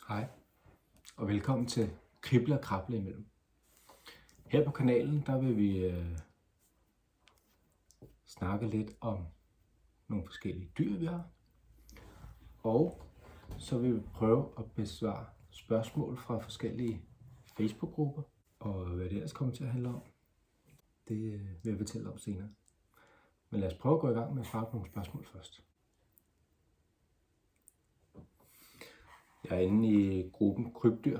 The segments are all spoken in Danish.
Hej, og velkommen til Krible og Krable imellem. Her på kanalen, der vil vi snakke lidt om nogle forskellige dyr, vi har. Og så vil vi prøve at besvare spørgsmål fra forskellige Facebook-grupper. Og hvad det ellers kommer til at handle om, det vil jeg fortælle om senere. Men lad os prøve at gå i gang med at svare på nogle spørgsmål først. Jeg er inde i gruppen Krybdyr,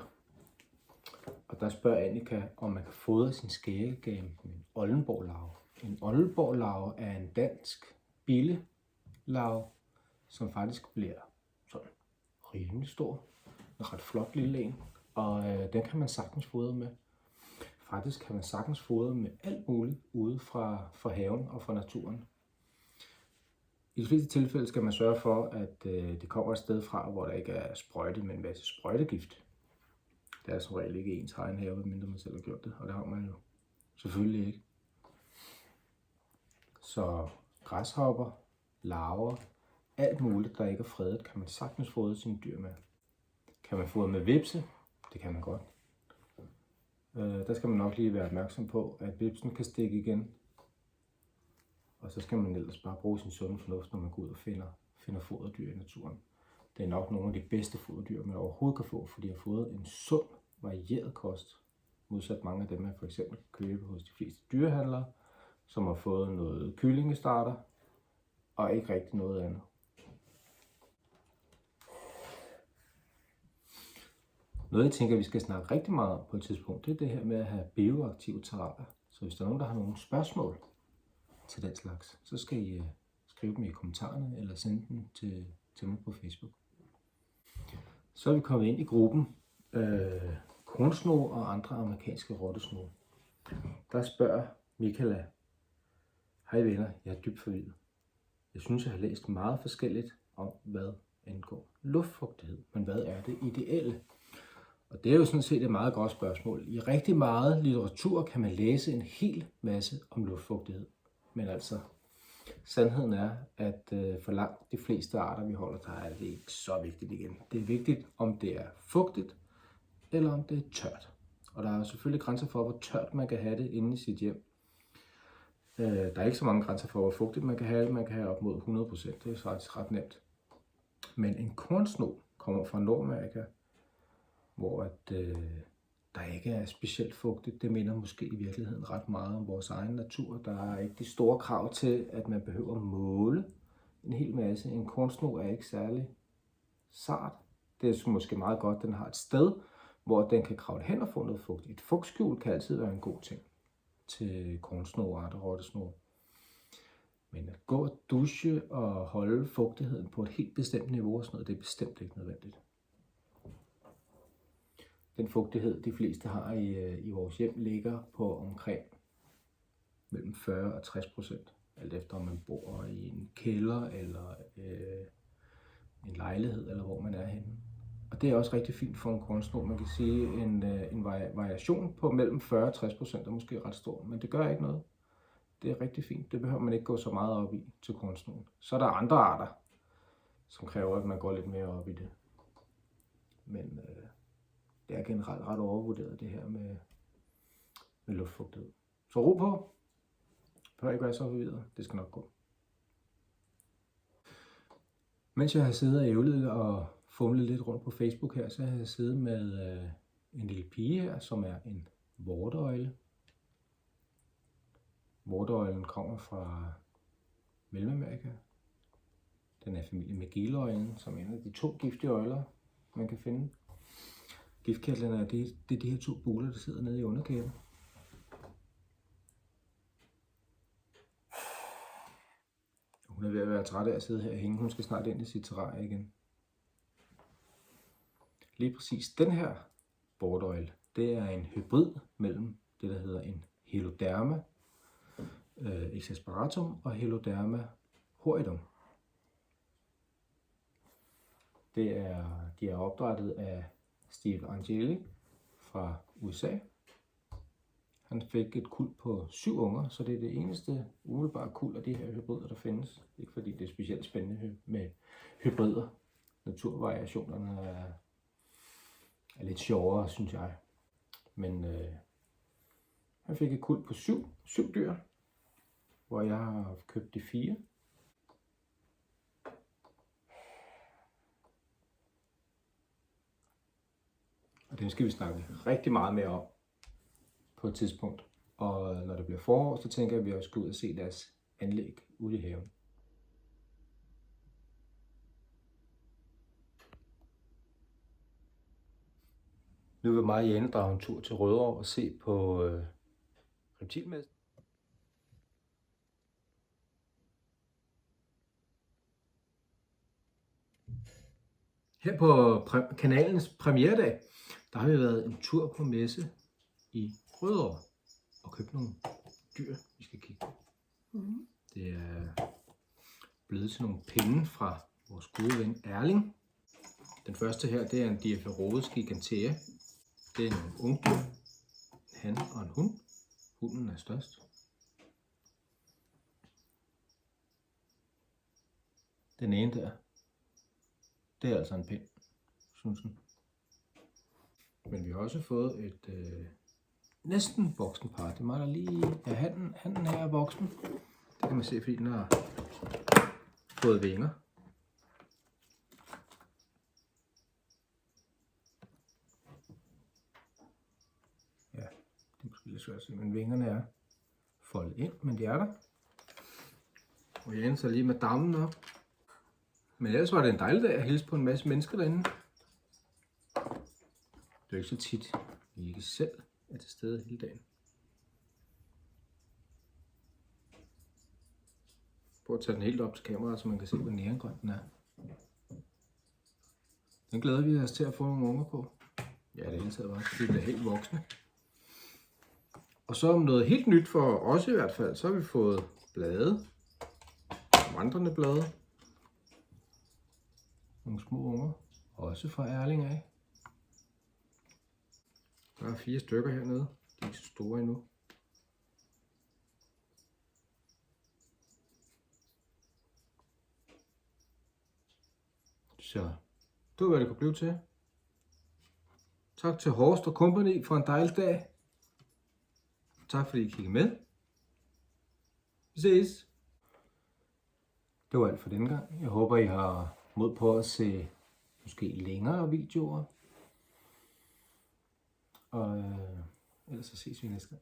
og der spørger Annika, om man kan fodre sin skæggegame med en oldenborglarve. En oldenborglarve er en dansk billelarve, som faktisk bliver sådan rimelig stor. En ret flot lille en, og den kan man sagtens fodre med. Faktisk kan man sagtens fodre med alt muligt ude fra haven og fra naturen. I de fleste tilfælde skal man sørge for, at det kommer et sted fra, hvor der ikke er sprøjtet med en masse sprøjtegift. Det er som regel ikke ens egen have, medmindre man selv har gjort det, og det har man jo selvfølgelig ikke. Så græshopper, larver, alt muligt, der ikke er fredet, kan man sagtens fodre sine dyr med. Kan man fodre med hvepse? Det kan man godt. Der skal man nok lige være opmærksom på, at hvepsen kan stikke igen. Og så skal man ellers bare bruge sin sunde fornuft, når man går ud og finder foderdyr i naturen. Det er nok nogle af de bedste foderdyr, man overhovedet kan få, fordi de har fået en sund, varieret kost. Modsat mange af dem, man for eksempel kan købe hos de fleste dyrehandlere, som har fået noget kyllingestarter og ikke rigtig noget andet. Noget, jeg tænker, vi skal snakke rigtig meget om på et tidspunkt, det er det her med at have bioaktive terrarier. Så hvis der er nogen, der har nogle spørgsmål til den slags, så skal I skrive dem i kommentarerne eller sende dem til mig på Facebook. Så er vi kommet ind i gruppen kornsnoge og andre amerikanske rottesnoge. Der spørger Michaela: hej venner, jeg er dybt forvirret. Jeg synes, jeg har læst meget forskelligt om, hvad angår luftfugtighed, men hvad er det ideelle? Og det er jo sådan set et meget godt spørgsmål. I rigtig meget litteratur kan man læse en hel masse om luftfugtighed. Men altså, sandheden er, at for langt de fleste arter, vi holder, der er det ikke så vigtigt igen. Det er vigtigt, om det er fugtigt, eller om det er tørt. Og der er selvfølgelig grænser for, hvor tørt man kan have det inde i sit hjem. Der er ikke så mange grænser for, hvor fugtigt man kan have det. Man kan have op mod 100%. Det er faktisk ret nemt. Men en kornsnog kommer fra Nordamerika, hvor der ikke er specielt fugtigt. Det minder måske i virkeligheden ret meget om vores egen natur. Der er ikke de store krav til, at man behøver at måle en hel masse. En kornsnog er ikke særlig sart. Det er måske meget godt, at den har et sted, hvor den kan kravle hen og få noget fugt. Et fugtskjul kan altid være en god ting til kornsnog og andre rottesnoge. Men at gå og dusche og holde fugtigheden på et helt bestemt niveau og sådan noget, det er bestemt ikke nødvendigt. Den fugtighed, de fleste har i vores hjem, ligger på omkring mellem 40 og 60%. Alt efter om man bor i en kælder eller en lejlighed, eller hvor man er henne. Og det er også rigtig fint for en kornsnog. Man kan sige, en variation på mellem 40 og 60% er måske ret stor, men det gør ikke noget. Det er rigtig fint. Det behøver man ikke gå så meget op i til kornsnogen. Så er der andre arter, som kræver, at man går lidt mere op i det. Men det er generelt ret overvurderet, det her med luftfugtighed. Så ro på. Behøver ikke være så forvirret. Det skal nok gå. Mens jeg har siddet og ævlet og fumlet lidt rundt på Facebook her, så har jeg siddet med en lille pige her, som er en vorteøgle. Vorteøglen kommer fra Mellemamerika. Den er familie med giløglen, som er en af de 2 giftige øgler, man kan finde. Giftkirtlerne er de her 2 buler, der sidder nede i underkæben. Hun er ved at være træt af at sidde her og hænge. Hun skal snart ind i sit terrarie igen. Lige præcis den her vorteøgle, det er en hybrid mellem det, der hedder en Heloderma exasperatum og Heloderma horridum. De er opdrættet af Steve Angeli fra USA. Han fik et kuld på 7 unger, så det er det eneste umiddelbare kuld af de her hybrider, der findes. Ikke fordi det er specielt spændende med hybrider. Naturvariationerne lidt sjovere, synes jeg. Men han fik et kuld på 7 dyr, hvor jeg har købt de 4. Og dem skal vi snakke rigtig meget mere om på et tidspunkt. Og når det bliver forår, så tænker jeg, at vi også skal ud og se deres anlæg ude i haven. Nu vil mig og Jane drage en tur til Rødovre og se på reptilmessen. Her på kanalens premieredag, der har vi været en tur på messe i Rødovre og købt nogle dyr, vi skal kigge på. Det er blevet til nogle pinde fra vores gode ven Erling. Den første her, det er en Diapharodes gigantea. Det er nogle ungdyr, en han og en hund. Hunden er størst. Den ene der, det er altså en pind, synes den. Men vi har også fået et næsten voksen par. Det mangler lige, ja, hannen her er voksen. Det kan man se, fordi den har fået vinger. Ja, det er måske lidt svært at se, men vingerne er foldet ind, men de er der. Og Jane så lige med dammen op. Men ellers var det en dejlig dag at hilse på en masse mennesker derinde. Det er ikke så tit, vi ikke selv er til stede hele dagen. Prøv at tage den helt op til kameraet, så man kan se, hvor neongrøn den er. Den glæder vi os til at få nogle unger på. Ja, det hele taget var, fordi de bliver helt voksne. Og så om noget helt nyt for os i hvert fald, så har vi fået blade. Vandrende blade. Nogle små unger. Også fra Erling af. Der er 4 stykker hernede. De er ikke så store endnu. Så det var, hvad det kunne blive til. Tak til Horst og Company for en dejlig dag. Tak fordi I kiggede med. Vi ses. Det var alt for denne gang. Jeg håber, I har mod på at se måske længere videoer. Og ellers så ses vi næste gang.